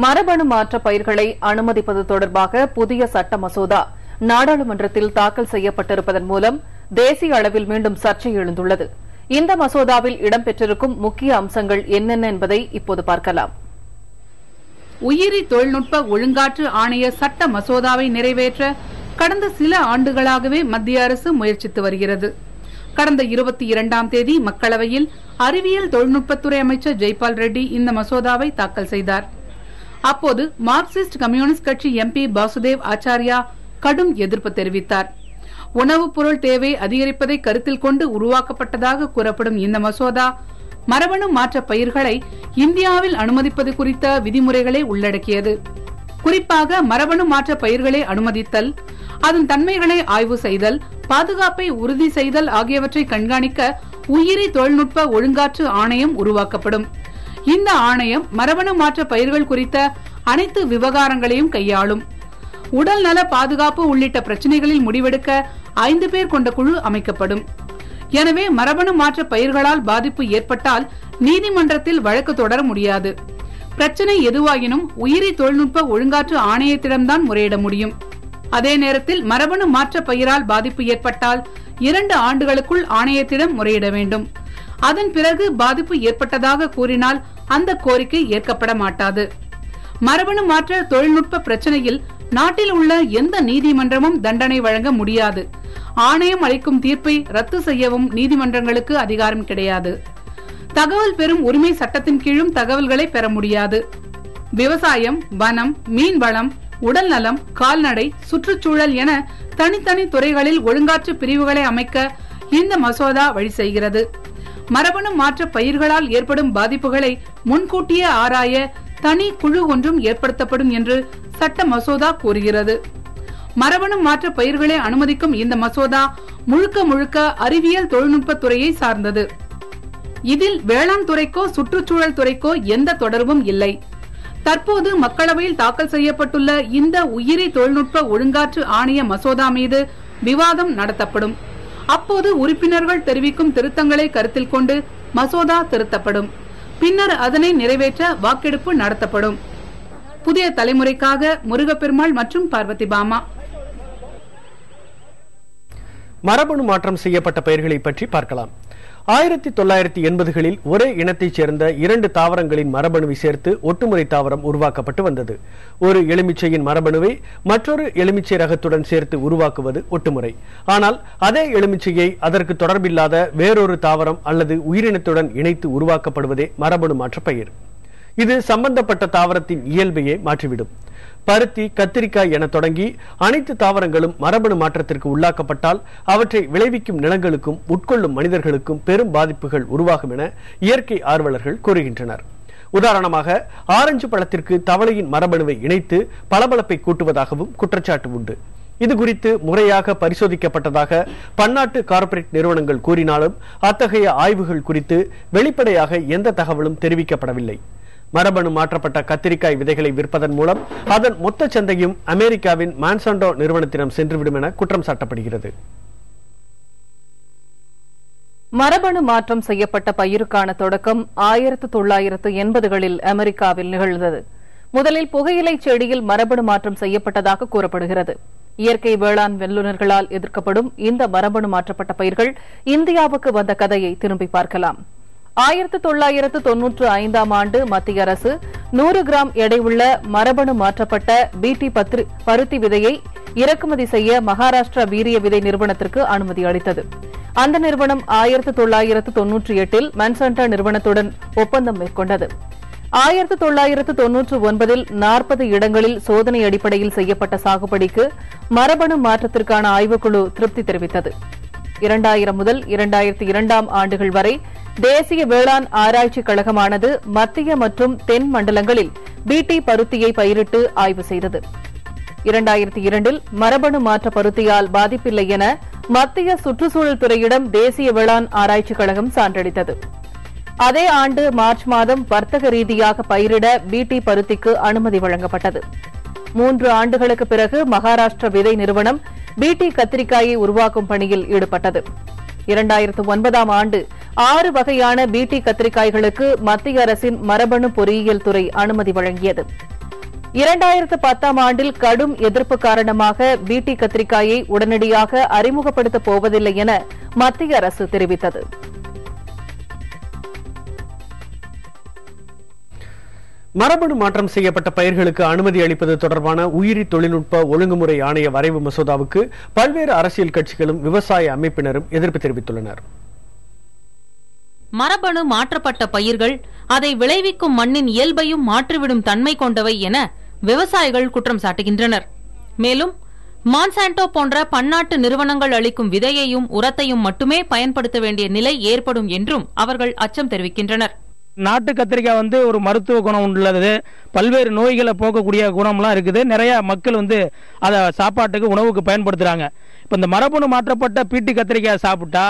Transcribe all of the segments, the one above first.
மரபணு மாற்ற பயிர்களை அனுமதிப்பது தொடர்பாக புதிய சட்ட மசோதா நாடாளுமன்றத்தில் தாக்கல் செய்யப்பட்டிருப்பதன் மூலம் தேசிய அளவில் மீண்டும் சர்ச்சை எழுந்துள்ளது. இந்த மசோதாவில் இடம்பெற்றிருக்கும் முக்கிய அம்சங்கள் என்னென்ன என்பதை இப்போது பார்க்கலாம். உயிரி தொழில்நுட்ப ஒழுங்காற்று ஆணைய சட்ட மசோதாவை நிறைவேற்ற கடந்த சில ஆண்டுகளாகவே மத்திய அரசு முயற்சித்து வருகிறது. கடந்த 22ஆம் தேதி மக்களவையில் அறிவியல் தொழில்நுட்பத்துறை அமைச்சர் ஜெய்பால் ரெட்டி இந்த மசோதாவை தாக்கல் செய்தார். அப்போது மார்க்சிஸ்ட் கம்யூனிஸ்ட் கட்சி எம்பி பாசுதேவ் ஆச்சாரியா கடும் எதிர்ப்பு தெரிவித்தார். உணவுப் பொருள் தேவை அதிகரிப்பதை கருத்தில் கொண்டு உருவாக்கப்பட்டதாக கூறப்படும் இந்த மசோதா மரபணு மாற்ற பயிர்களை இந்தியாவில் அனுமதிப்பது குறித்த விதிமுறைகளை உள்ளடக்கியது. குறிப்பாக மரபணு மாற்ற பயிர்களை அனுமதித்தல், அதன் தன்மைகளை ஆய்வு செய்தல், பாதுகாப்பை உறுதி செய்தல் ஆகியவற்றை கண்காணிக்க உயிரி தொழில்நுட்ப ஒழுங்காற்று ஆணையம் உருவாக்கப்படும். இந்த ஆணையம் மரபணு மாற்ற பயிர்கள் குறித்த அனைத்து விவகாரங்களையும் கையாளும். உடல் நல பாதுகாப்பு உள்ளிட்ட பிரச்சனைகளில் முடிவெடுக்க 5 பேர் கொண்ட குழு அமைக்கப்படும். எனவே மரபணு மாற்ற பயிர்களால் பாதிப்பு ஏற்பட்டால் நீதிமன்றத்தில் வழக்கு தொடர முடியாது. பிரச்சனை எதுவாயினும் உயிரி தொழில்நுட்ப ஒழுங்காற்று ஆணையத்திடம்தான் முறையிட முடியும். அதே நேரத்தில் மரபணு மாற்ற பயிரால் பாதிப்பு ஏற்பட்டால் 2 ஆண்டுகளுக்குள் ஆணையத்திடம் முறையிட வேண்டும். அதன் பிறகு பாதிப்பு ஏற்பட்டதாக கூறினால் அந்த கோரிக்கை ஏற்கப்பட மாட்டாது. மரபணு மாற்ற தொழில்நுட்ப பிரச்சனையில் நாட்டில் உள்ள எந்த நீதிமன்றமும் தண்டனை வழங்க முடியாது. ஆணையம் அளிக்கும் தீர்ப்பை ரத்து செய்யவும் நீதிமன்றங்களுக்கு அதிகாரம் கிடையாது. தகவல் பெறும் உரிமை சட்டத்தின் கீழும் தகவல்களை பெற முடியாது. விவசாயம், வனம், மீன்வளம், உடல் நலம், கால்நடை, சுற்றுச்சூழல் என தனித்தனி துறைகளில் ஒழுங்காற்று பிரிவுகளை அமைக்க இந்த மசோதா வழி செய்கிறது. மரபணு மாற்ற பயிர்களால் ஏற்படும் பாதிப்புகளை முன்கூட்டியே ஆராய தனி குழு ஒன்றும் ஏற்படுத்தப்படும் என்று சட்ட மசோதா கூறுகிறது. மரபணு மாற்ற பயிர்களை அனுமதிக்கும் இந்த மசோதா முழுக்க முழுக்க அறிவியல் தொழில்நுட்பத் துறையை சார்ந்தது. இதில் வேளாண் துறைக்கோ சுற்றுச்சூழல் துறைக்கோ எந்த தொடர்பும் இல்லை. தற்போது மக்களவையில் தாக்கல் செய்யப்பட்டுள்ள இந்த உயிரி தொழில்நுட்ப ஒழுங்காற்று ஆணைய மசோதா மீது விவாதம் நடத்தப்படும். அப்போது உறுப்பினர்கள் தெரிவிக்கும் திருத்தங்களை கருத்தில் கொண்டு மசோதா திருத்தப்படும். பின்னர் அதனை நிறைவேற்ற வாக்கெடுப்பு நடத்தப்படும். புதிய தலைமுறைக்காக முருகப்பெருமாள் மற்றும் பார்வதி பாமா. மரபணு மாற்றம் செய்யப்பட்ட பயிர்களை பற்றி பார்க்கலாம். 1980களில் ஒரே இனத்தைச் சேர்ந்த 2 தாவரங்களின் மரபணுவை சேர்த்து ஒட்டுமுறை தாவரம் உருவாக்கப்பட்டு வந்தது. ஒரு எலுமிச்சையின் மரபணுவை மற்றொரு எலுமிச்சை ரகத்துடன் சேர்த்து உருவாக்குவது ஒட்டுமுறை. ஆனால் அதே எலுமிச்சையை அதற்கு தொடர்பில்லாத வேறொரு தாவரம் அல்லது உயிரினத்துடன் இணைத்து உருவாக்கப்படுவதே மரபணு மாற்ற பயிர். இது சம்பந்தப்பட்ட தாவரத்தின் இயல்பையே மாற்றிவிடும். பருத்தி, கத்திரிக்காய் என தொடங்கி அனைத்து தாவரங்களும் மரபணு மாற்றத்திற்கு உள்ளாக்கப்பட்டால் அவற்றை விளைவிக்கும் நிலங்களுக்கும் உட்கொள்ளும் மனிதர்களுக்கும் பெரும் பாதிப்புகள் உருவாகும் என இயற்கை ஆர்வலர்கள் கூறுகின்றனர். உதாரணமாக ஆரஞ்சு பழத்திற்கு தவளையின் மரபணுவை இணைத்து பளபளப்பை கூட்டுவதாகவும் குற்றச்சாட்டு உண்டு. இது குறித்து முறையாக பரிசோதிக்கப்பட்டதாக பன்னாட்டு கார்ப்பரேட் நிறுவனங்கள் கூறினாலும் அத்தகைய ஆய்வுகள் குறித்து வெளிப்படையாக எந்த தகவலும் தெரிவிக்கப்படவில்லை. மரபணு மாற்றப்பட்ட கத்திரிக்காய் விதைகளை விற்பதன் மூலம் அதன் மொத்த சந்தையும் அமெரிக்காவின் மான்சாண்டோ நிறுவனத்திடம் சென்றுவிடும் என குற்றம் சாட்டப்படுகிறது. மரபணு மாற்றம் செய்யப்பட்ட பயிருக்கான தொடக்கம் 1980களில் அமெரிக்காவில் நிகழ்ந்தது. முதலில் புகையிலை செடியில் மரபணு மாற்றம் செய்யப்பட்டதாக கூறப்படுகிறது. இயற்கை வேளாண் வல்லுநர்களால் எதிர்க்கப்படும் இந்த மரபணு மாற்றப்பட்ட பயிர்கள் இந்தியாவுக்கு வந்த கதையை திரும்பி பார்க்கலாம். 1995ஆம் ஆண்டு மத்திய அரசு 100 கிராம் எடையுள்ள மரபணு மாற்றப்பட்ட பிடி பருத்தி விதையை இறக்குமதி செய்ய மகாராஷ்டிரா வீரிய விதை நிறுவனத்திற்கு அனுமதி அளித்தது. அந்த நிறுவனம் 1998இல் மான்சாண்டோ நிறுவனத்துடன் ஒப்பந்தம் மேற்கொண்டது. 1999இல் 40 இடங்களில் சோதனை அடிப்படையில் செய்யப்பட்ட சாகுபடிக்கு மரபணு மாற்றத்திற்கான ஆய்வுக்குழு திருப்தி தெரிவித்தது. 2000 முதல் 2002ஆம் ஆண்டுகள் வரை தேசிய வேளாண் ஆராய்ச்சி கழகமானது மத்திய மற்றும் தென் மண்டலங்களில் பிடி பருத்தியை பயிரிட்டு ஆய்வு செய்தது. 2002இல் மரபணு மாற்ற பருத்தியால் பாதிப்பில்லை என மத்திய சுற்றுச்சூழல் துறையிடம் தேசிய வேளாண் ஆராய்ச்சி கழகம் சான்றளித்தது. அதே ஆண்டு மார்ச் மாதம் வர்த்தக ரீதியாக பயிரிட பிடி பருத்திக்கு அனுமதி வழங்கப்பட்டது. 3 ஆண்டுகளுக்கு பிறகு மகாராஷ்டிரா விதை நிறுவனம் பிடி கத்திரிக்காயை உருவாக்கும் பணியில் ஈடுபட்டது. 2009ஆம் ஆண்டு 6 வகையான பிடி கத்திரிக்காய்களுக்கு மத்திய அரசின் மரபணு பொறியியல் துறை அனுமதி வழங்கியது. 2010ஆம் ஆண்டில் கடும் எதிர்ப்பு காரணமாக பிடி கத்திரிக்காயை உடனடியாக அறிமுகப்படுத்தப் போவதில்லை என மத்திய அரசு தெரிவித்தது. மரபணு மாற்றம் செய்யப்பட்ட பயிர்களுக்கு அனுமதி அளிப்பது தொடர்பான உயிரி தொழில்நுட்ப ஒழுங்குமுறை ஆணைய வரைவு மசோதாவுக்கு பல்வேறு அரசியல் கட்சிகளும் விவசாய அமைப்பினரும் எதிர்ப்பு தெரிவித்துள்ளனர். மரபணு மாற்றப்பட்ட பயிர்கள் அதை விளைவிக்கும் மண்ணின் இயல்பையும் மாற்றிவிடும் தன்மை கொண்டவை என விவசாயிகள் குற்றம் சாட்டுகின்றனர். மேலும் மான்சாண்டோ போன்ற பன்னாட்டு நிறுவனங்கள் அளிக்கும் விதையையும் உரத்தையும் மட்டுமே பயன்படுத்த வேண்டிய நிலை ஏற்படும் என்றும் அவர்கள் அச்சம் தெரிவிக்கின்றனர். நாட்டு கத்திரிக்காய் ஒரு மருத்துவ குணம் உள்ளது, பல்வேறு நோய்களை போக்கக்கூடிய குணம்லாம் இருக்குது. நிறைய மக்கள் அதை சாப்பாட்டுக்கு உணவுக்கு பயன்படுத்துறாங்க. இப்ப இந்த மரபணு மாற்றப்பட்ட பீட்டி கத்திரிக்காய் சாப்பிட்டா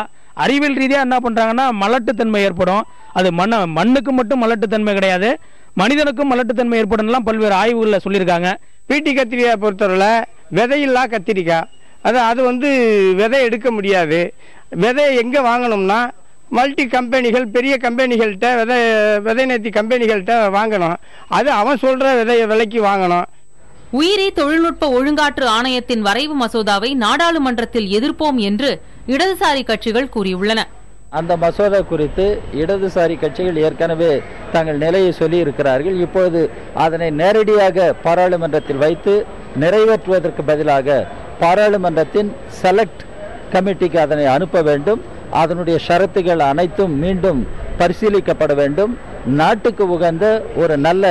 அறிவியல் ரீதியா என்ன பண்றாங்கன்னா மலட்டுத்தன்மை ஏற்படும். அது மண்ணுக்கு மட்டும் மலட்டுத்தன்மை கிடையாது, மனிதனுக்கும் மலட்டுத்தன்மை ஏற்படும் பல்வேறு ஆய்வுகளில் சொல்லியிருக்காங்க. பீட்டி கத்திரிக்காய் பொறுத்தவரை விதையில்லா கத்திரிக்காய், அது விதை எடுக்க முடியாது. விதை எங்க வாங்கணும்னா மல்டி கம்பெனிகள், பெரிய கம்பெனிகள்கிட்ட விதை நேர்த்தி கம்பெனிகள்கிட்ட வாங்கணும். அது அவன் சொல்ற விலைக்கு வாங்கணும். உயிரி தொழில்நுட்ப ஒழுங்காற்று ஆணையத்தின் வரைவு மசோதாவை நாடாளுமன்றத்தில் எதிர்ப்போம் என்று இடதுசாரி கட்சிகள் கூறியுள்ளன. அந்த மசோதா குறித்து இடதுசாரி கட்சிகள் ஏற்கனவே தங்கள் நிலையை சொல்லி இருக்கிறார்கள். இப்பொழுது அதனை நேரடியாக பாராளுமன்றத்தில் வைத்து நிறைவேற்றுவதற்கு பதிலாக பாராளுமன்றத்தின் செலக்ட் கமிட்டிக்கு அதனை அனுப்ப வேண்டும். அதனுடைய ஷரத்துகள் அனைத்தும் மீண்டும் பரிசீலிக்கப்பட வேண்டும். நாட்டுக்கு உகந்த ஒரு நல்ல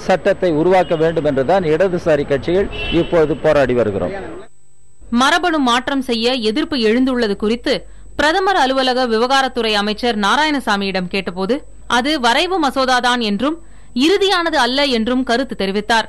சட்டத்தை உருவாக்க வேண்டும் என்றுதான் இடதுசாரி கட்சிகள் இப்போது போராடி வருகிறோம். மரபணு மாற்றம் செய்ய எதிர்ப்பு எழுந்துள்ளது குறித்து பிரதமர் அலுவலக விவகாரத்துறை அமைச்சர் நாராயணசாமியிடம் கேட்டபோது அது வரைவு மசோதாதான் என்றும் இறுதியானது அல்ல என்றும் கருத்து தெரிவித்தார்.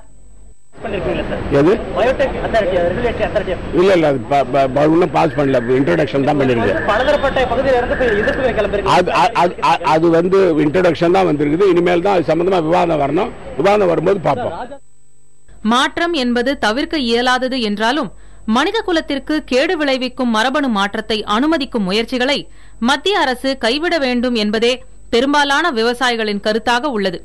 மாற்றம் என்பது தவிர்க்க இயலாதது என்றாலும் மனித குலத்திற்கு கேடு விளைவிக்கும் மரபணு மாற்றத்தை அனுமதிக்கும் முயற்சிகளை மத்திய அரசு கைவிட வேண்டும் என்பதே பெரும்பாலான விவசாயிகளின் கருத்தாக உள்ளது.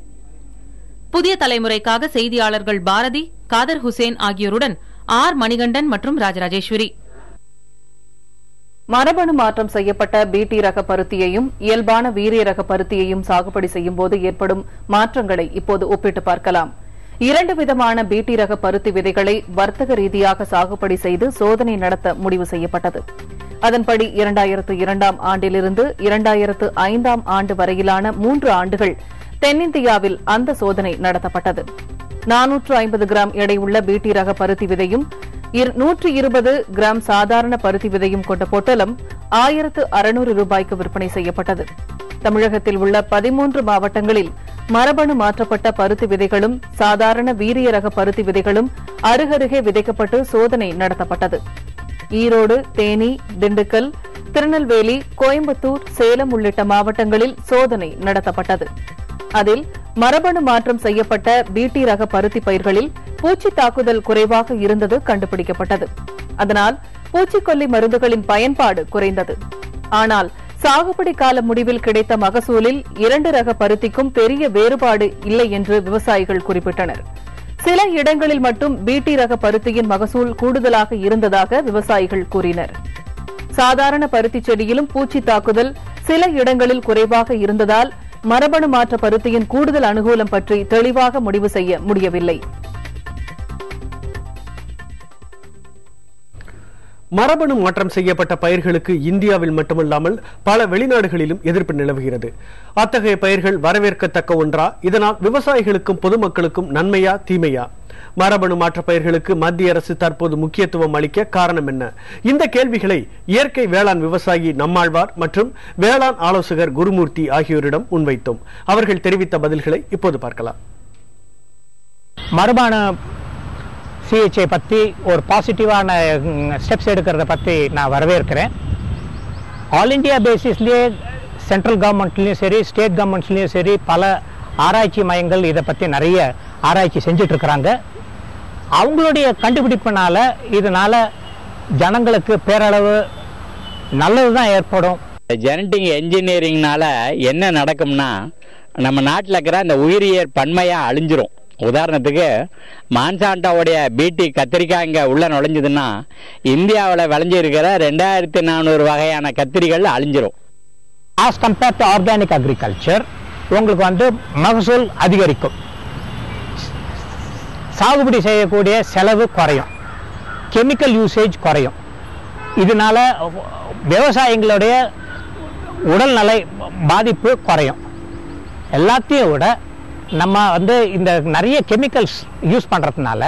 புதிய தலைமுறைக்காக செய்தியாளர்கள் பாரதி, காதர் ஹுசேன் ஆகியோருடன் ஆர் மணிகண்டன் மற்றும் ராஜராஜேஸ்வரி. மரபணு மாற்றம் செய்யப்பட்ட பிடி ரக பருத்தியையும் இயல்பான வீரிய ரக பருத்தியையும் சாகுபடி செய்யும் போது ஏற்படும் மாற்றங்களை இப்போது ஒப்பிட்டு பார்க்கலாம். 2 விதமான பிடி ரக பருத்தி விதைகளை வர்த்தக ரீதியாக சாகுபடி செய்து சோதனை நடத்த முடிவு செய்யப்பட்டது. அதன்படி 2002ஆம் ஆண்டிலிருந்து 2005ஆம் ஆண்டு வரையிலான 3 ஆண்டுகள் தென்னிந்தியாவில் அந்த சோதனை நடத்தப்பட்டது. 450 கிராம் எடையுள்ள பிடி ரக பருத்தி விதையும் 120 கிராம் சாதாரண பருத்தி விதையும் கொண்ட பொட்டலம் 1600 ரூபாய்க்கு விற்பனை செய்யப்பட்டது. தமிழகத்தில் உள்ள 13 மாவட்டங்களில் மரபணு மாற்றப்பட்ட பருத்தி விதைகளும் சாதாரண வீரிய ரக பருத்தி விதைகளும் அருகருகே விதைக்கப்பட்டு சோதனை நடத்தப்பட்டது. ஈரோடு, தேனி, திண்டுக்கல், திருநெல்வேலி, கோயம்புத்தூர், சேலம் உள்ளிட்ட மாவட்டங்களில் சோதனை நடத்தப்பட்டது. அதில் மரபணு மாற்றம் செய்யப்பட்ட பிடி ரக பருத்தி பயிர்களில் பூச்சி தாக்குதல் குறைவாக இருந்தது கண்டுபிடிக்கப்பட்டது. அதனால் பூச்சிக்கொல்லி மருந்துகளின் பயன்பாடு குறைந்தது. ஆனால் சாகுபடி கால முடிவில் கிடைத்த மகசூலில் 2 ரக பருத்திக்கும் பெரிய வேறுபாடு இல்லை என்று விவசாயிகள் குறிப்பிட்டனர். சில இடங்களில் மட்டும் பிடி ரக பருத்தியின் மகசூல் கூடுதலாக இருந்ததாக விவசாயிகள் கூறினர். சாதாரண பருத்தி செடியிலும் பூச்சி தாக்குதல் சில இடங்களில் குறைவாக இருந்ததால் மரபணு மாற்ற பருத்தியின் கூடுதல் அனுகூலம் பற்றி தெளிவாக முடிவு செய்ய முடியவில்லை. மரபணு மாற்றம் செய்யப்பட்ட பயிர்களுக்கு இந்தியாவில் மட்டுமல்லாமல் பல வெளிநாடுகளிலும் எதிர்ப்பு நிலவுகிறது. அத்தகைய பயிர்கள் வரவேற்கத்தக்க ஒன்றா? இதனால் விவசாயிகளுக்கும் பொதுமக்களுக்கும் நன்மையா தீமையா? மரபணு மாற்ற பயிர்களுக்கு மத்திய அரசு தற்போது முக்கியத்துவம் அளிக்க காரணம் என்ன? இந்த கேள்விகளை இயற்கை வேளாண் விவசாயி நம்மாழ்வார் மற்றும் வேளாண் ஆலோசகர் குருமூர்த்தி ஆகியோரிடம் முன்வைத்தோம். அவர்கள் தெரிவித்த பதில்களை இப்போது பார்க்கலாம். மரபணு சிகிச்சை பற்றி ஒரு பாசிட்டிவான ஸ்டெப்ஸ் எடுக்கிறத பற்றி நான் வரவேற்கிறேன். ஆல் இண்டியா பேசிஸ்லேயே சென்ட்ரல் கவர்மெண்ட்லேயும் சரி, ஸ்டேட் கவர்மெண்ட்ஸ்லேயும் சரி, பல ஆராய்ச்சி மையங்கள் இதை பற்றி நிறைய ஆராய்ச்சி செஞ்சிட்ருக்கிறாங்க. அவங்களுடைய கண்டுபிடிப்பினால இதனால ஜனங்களுக்கு பேரளவு நல்லது தான் ஏற்படும். ஜெனட்டிக் என்ஜினியரிங்னால என்ன நடக்கும்னா, நம்ம நாட்டில் இருக்கிற அந்த உயிரியல் பன்மையாக அழிஞ்சிரும். உதாரணத்துக்கு மான்சாண்டாவுடைய பிடி கத்திரிக்காய் இங்கே உள்ள நுழைஞ்சதுன்னா இந்தியாவில் விளைஞ்சிருக்கிற 2400 வகையான கத்திரிகள் அழிஞ்சிரும். As compared to organic agriculture உங்களுக்கு வந்து மகசூல் அதிகரிக்கும், சாகுபடி செய்யக்கூடிய செலவு குறையும், கெமிக்கல் யூசேஜ் குறையும். இதனால விவசாயிகளுடைய உடல்நலை பாதிப்பு குறையும். எல்லாத்தையும் விட நம்ம வந்து இந்த நிறைய கெமிக்கல்ஸ் யூஸ் பண்றதுனால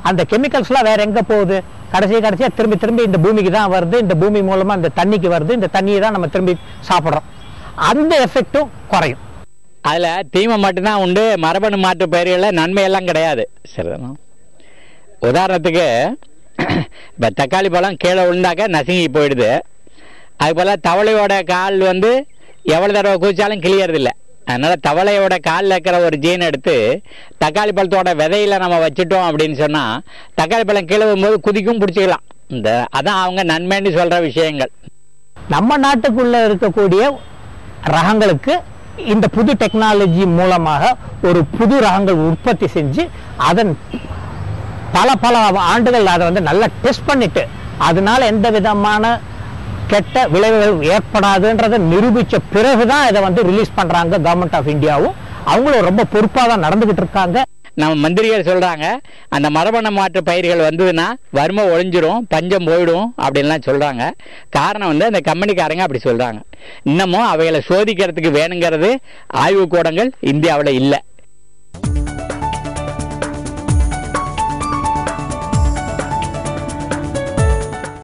அந்த கெமிக்கல்ஸ்லாம் வேற எங்க போகுது? கடைசியா திரும்பி இந்த பூமிக்கு தான் வருது. இந்த பூமி மூலமா இந்த தண்ணிக்கு வருது. இந்த தண்ணியை தான் நம்ம திரும்பி சாப்பிட்றோம். அந்த எஃபெக்டும் குறையும். அதில் தீமை மட்டும்தான் உண்டு, மரபணு மாற்று பயிர்களில் நன்மையெல்லாம் கிடையாது. சரிதானா? உதாரணத்துக்கு இப்போ தக்காளி பழம் கீழே விழுந்தாக்க நசுங்கி போயிடுது. அதுபோல் தவளையோட கால் வந்து எவ்வளோ தடவை குதிச்சாலும் கிளியறதில்லை. அதனால் தவளையோட காலில் இருக்கிற ஒரு ஜீன் எடுத்து தக்காளி பழத்தோட விதையில நம்ம வச்சுட்டோம் அப்படின்னு சொன்னால் தக்காளி பழம் கீழே வரும்போது குதிக்கும் பிடிச்சிக்கலாம். அதான் அவங்க நன்மைன்னு சொல்கிற விஷயங்கள். நம்ம நாட்டுக்குள்ள இருக்கக்கூடிய ரகங்களுக்கு இந்த புது டெக்னாலஜி மூலமாக ஒரு புது ரகங்கள் உற்பத்தி செஞ்சு அதன் பல ஆண்டுகள் அதை வந்து நல்லா டெஸ்ட் பண்ணிட்டு அதனால எந்த விதமான கெட்ட விளைவுகள் ஏற்படாதுன்றதை நிரூபிச்ச பிறகுதான் இதை வந்து ரிலீஸ் பண்றாங்க கவர்மெண்ட் ஆஃப் இந்தியாவும். அவங்களும் ரொம்ப பொறுப்பாக தான் நடந்துகிட்டு இருக்காங்க. நம்ம மந்திரிகள் சொல்றாங்க அந்த மரபணு மாற்று பயிர்கள் வந்ததுன்னா வறுமை ஒழிஞ்சிரும், பஞ்சம் போயிடும் அப்படின்லாம் சொல்றாங்க. காரணம் வந்து அந்த கம்பெனிக்காரங்க அப்படி சொல்றாங்க. இன்னமும் அவைகளை சோதிக்கிறதுக்கு வேணுங்கிறது ஆய்வுக்கூடங்கள் இந்தியாவில் இல்லை.